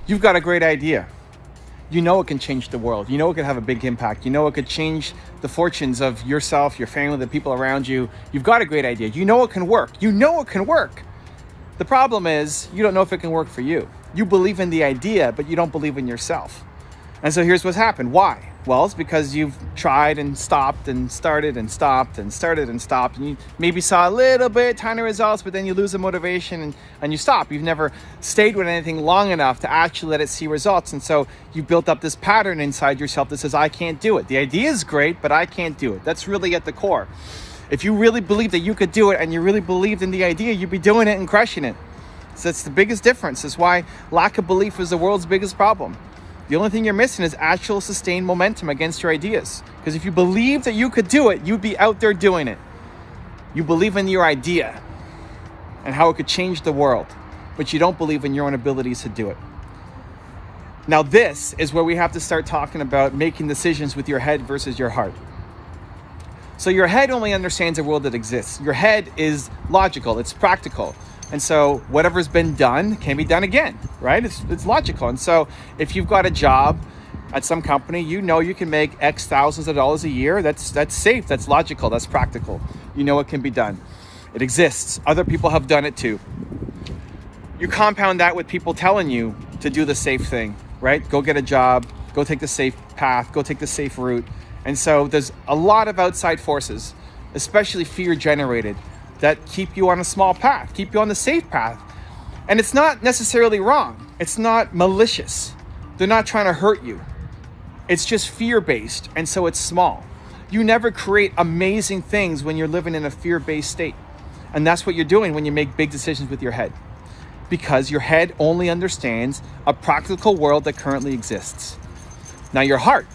You've got a great idea. You know it can change the world. You know it can have a big impact. You know it could change the fortunes of yourself, your family, the people around you. You've got a great idea. You know it can work. You know it can work. The problem is you don't know if it can work for you. You believe in the idea, but you don't believe in yourself. And so here's what's happened. Why? Well, it's because you've tried and stopped and started and stopped and started and stopped. And you maybe saw a little bit, tiny results, but then you lose the motivation and you stop. You've never stayed with anything long enough to actually let it see results. And so you built up this pattern inside yourself that says, I can't do it. The idea is great, but I can't do it. That's really at the core. If you really believe that you could do it and you really believed in the idea, you'd be doing it and crushing it. So that's the biggest difference. That's why lack of belief is the world's biggest problem. The only thing you're missing is actual sustained momentum against your ideas. Because if you believe that you could do it, you'd be out there doing it. You believe in your idea and how it could change the world, but you don't believe in your own abilities to do it. Now, this is where we have to start talking about making decisions with your head versus your heart. So your head only understands a world that exists. Your head is logical, it's practical. And so whatever's been done can be done again, right? It's logical. And so if you've got a job at some company, you know you can make X thousands of dollars a year. That's safe, that's logical, that's practical. You know it can be done. It exists. Other people have done it too. You compound that with people telling you to do the safe thing, right? Go get a job, go take the safe path, go take the safe route. And so there's a lot of outside forces, especially fear generated, that keep you on a small path, keep you on the safe path. And it's not necessarily wrong. It's not malicious. They're not trying to hurt you. It's just fear-based, and so it's small. You never create amazing things when you're living in a fear-based state. And that's what you're doing when you make big decisions with your head. Because your head only understands a practical world that currently exists. Now your heart's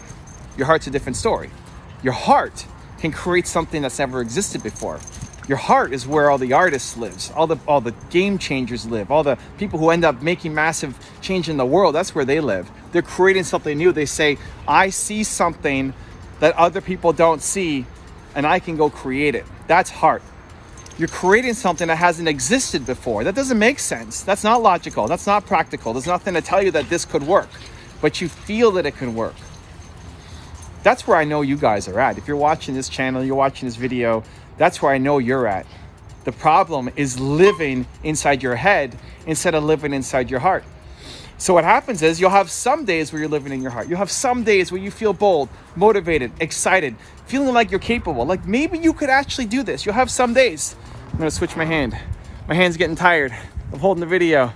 a different story. Your heart can create something that's never existed before. Your heart is where all the artists live, all the game changers live, all the people who end up making massive change in the world. That's where they live. They're creating something new. They say, I see something that other people don't see, and I can go create it. That's heart. You're creating something that hasn't existed before. That doesn't make sense. That's not logical. That's not practical. There's nothing to tell you that this could work, but you feel that it can work. That's where I know you guys are at. If you're watching this channel, you're watching this video, that's where I know you're at. The problem is living inside your head instead of living inside your heart. So what happens is you'll have some days where you're living in your heart. You'll have some days where you feel bold, motivated, excited, feeling like you're capable, like maybe you could actually do this. You'll have some days. I'm gonna switch my hand. My hand's getting tired of holding the video.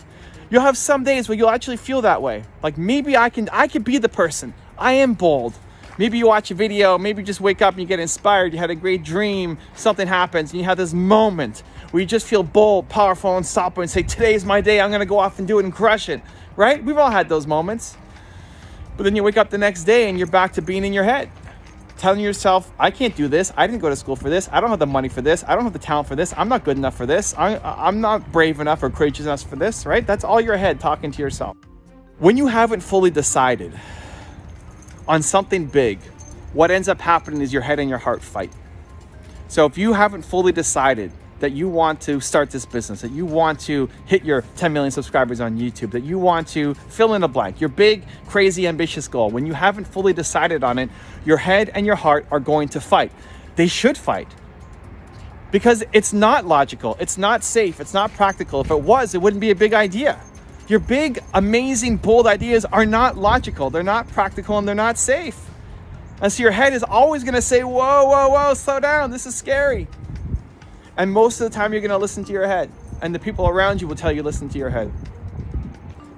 You'll have some days where you'll actually feel that way. Like maybe I could be the person. I am bold. Maybe you watch a video, maybe you just wake up and you get inspired, you had a great dream, something happens, and you have this moment where you just feel bold, powerful, unstoppable, and say, today's my day, I'm gonna go off and do it and crush it, right? We've all had those moments. But then you wake up the next day and you're back to being in your head, telling yourself, I can't do this, I didn't go to school for this, I don't have the money for this, I don't have the talent for this, I'm not good enough for this, I'm not brave enough or courageous enough for this, right? That's all your head talking to yourself. When you haven't fully decided on something big, what ends up happening is your head and your heart fight. So if you haven't fully decided that you want to start this business, that you want to hit your 10 million subscribers on YouTube, that you want to fill in a blank, your big, crazy, ambitious goal, when you haven't fully decided on it, your head and your heart are going to fight. They should fight. Because it's not logical, it's not safe, it's not practical. If it was, it wouldn't be a big idea. Your big, amazing, bold ideas are not logical, they're not practical, and they're not safe. And so your head is always gonna say, whoa, whoa, whoa, slow down, this is scary. And most of the time you're gonna listen to your head, and the people around you will tell you listen to your head.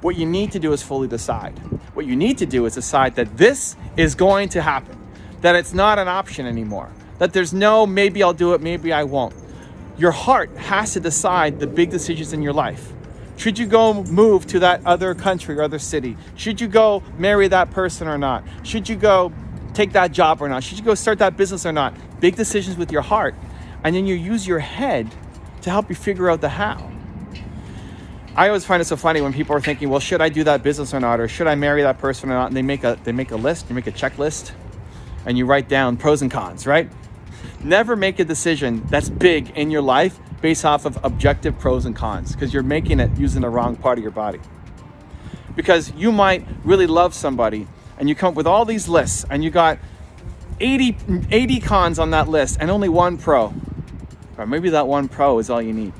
What you need to do is fully decide. What you need to do is decide that this is going to happen, that it's not an option anymore, that there's no maybe I'll do it, maybe I won't. Your heart has to decide the big decisions in your life. Should you go move to that other country or other city? Should you go marry that person or not? Should you go take that job or not? Should you go start that business or not? Big decisions with your heart. And then you use your head to help you figure out the how. I always find it so funny when people are thinking, well, should I do that business or not? Or should I marry that person or not? And they make a list, you make a checklist, and you write down pros and cons, right? Never make a decision that's big in your life based off of objective pros and cons, because you're making it using the wrong part of your body. Because you might really love somebody and you come up with all these lists and you got 80 cons on that list and only one pro. Or maybe that one pro is all you need.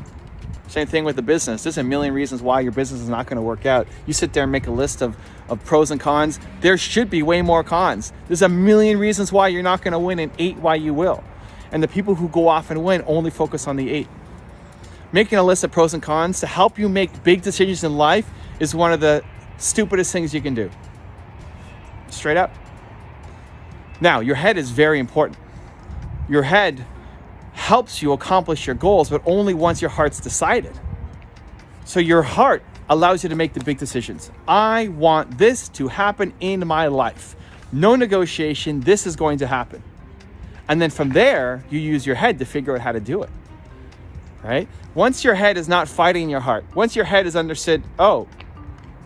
Same thing with the business. There's a million reasons why your business is not going to work out. You sit there and make a list of pros and cons. There should be way more cons. There's a million reasons why you're not going to win and 8 why you will. And the people who go off and win only focus on the 8. Making a list of pros and cons to help you make big decisions in life is one of the stupidest things you can do. Straight up. Now, your head is very important. Your head helps you accomplish your goals, but only once your heart's decided. So your heart allows you to make the big decisions. I want this to happen in my life. No negotiation, this is going to happen. And then from there, you use your head to figure out how to do it, right? Once your head is not fighting your heart, once your head is understood, oh,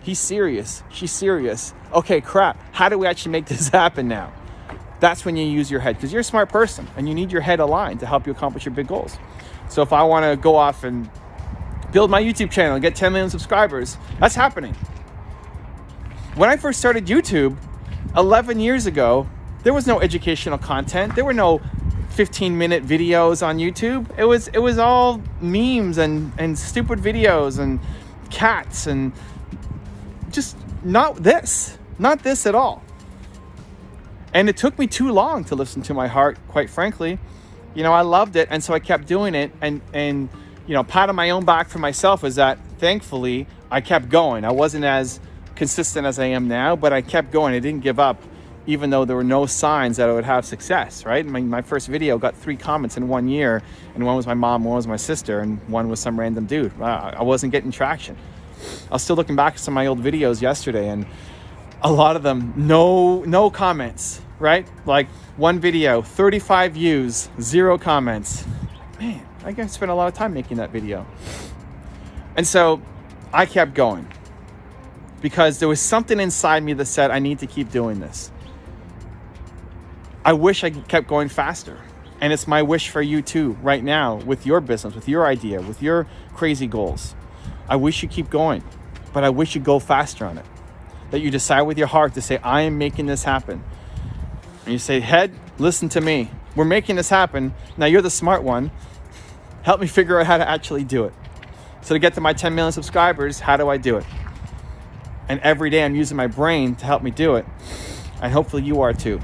he's serious, she's serious. Okay, crap, how do we actually make this happen now? That's when you use your head, because you're a smart person and you need your head aligned to help you accomplish your big goals. So if I want to go off and build my YouTube channel and get 10 million subscribers, that's happening. When I first started YouTube 11 years ago, there was no educational content. There were no 15-minute videos on YouTube. It was all memes and stupid videos and cats and just not this at all. And it took me too long to listen to my heart, quite frankly. You know, I loved it, and so I kept doing it. And you know, pat on my own back for myself is that, thankfully, I kept going. I wasn't as consistent as I am now, but I kept going. I didn't give up, even though there were no signs that I would have success, right? My first video got 3 comments in 1 year, and one was my mom, one was my sister, and one was some random dude. I wasn't getting traction. I was still looking back at some of my old videos yesterday, and a lot of them, no comments, right? Like one video, 35 views, 0 comments. Man, I guess I spent a lot of time making that video. And so I kept going because there was something inside me that said, I need to keep doing this. I wish I kept going faster. And it's my wish for you too, right now, with your business, with your idea, with your crazy goals. I wish you keep going, but I wish you go faster on it. That you decide with your heart to say, I am making this happen. And you say, head, listen to me. We're making this happen. Now you're the smart one. Help me figure out how to actually do it. So to get to my 10 million subscribers, how do I do it? And every day I'm using my brain to help me do it. And hopefully you are too.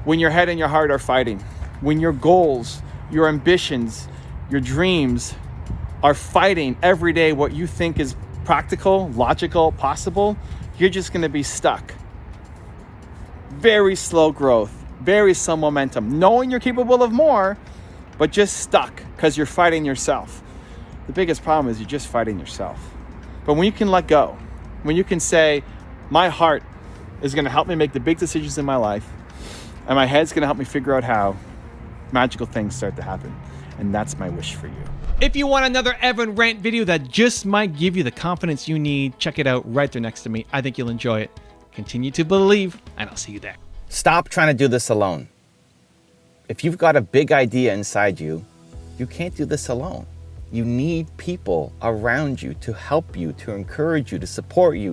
When your head and your heart are fighting, when your goals, your ambitions, your dreams are fighting every day what you think is practical, logical, possible, you're just going to be stuck. Very slow growth, very slow momentum, knowing you're capable of more, but just stuck because you're fighting yourself. The biggest problem is you're just fighting yourself. But when you can let go, when you can say, my heart is going to help me make the big decisions in my life, and my head's going to help me figure out how, magical things start to happen. And that's my wish for you. If you want another Evan rant video that just might give you the confidence you need, check it out right there next to me. I think you'll enjoy it. Continue to believe, and I'll see you there. Stop trying to do this alone. If you've got a big idea inside you, you can't do this alone. You need people around you to help you, to encourage you, to support you,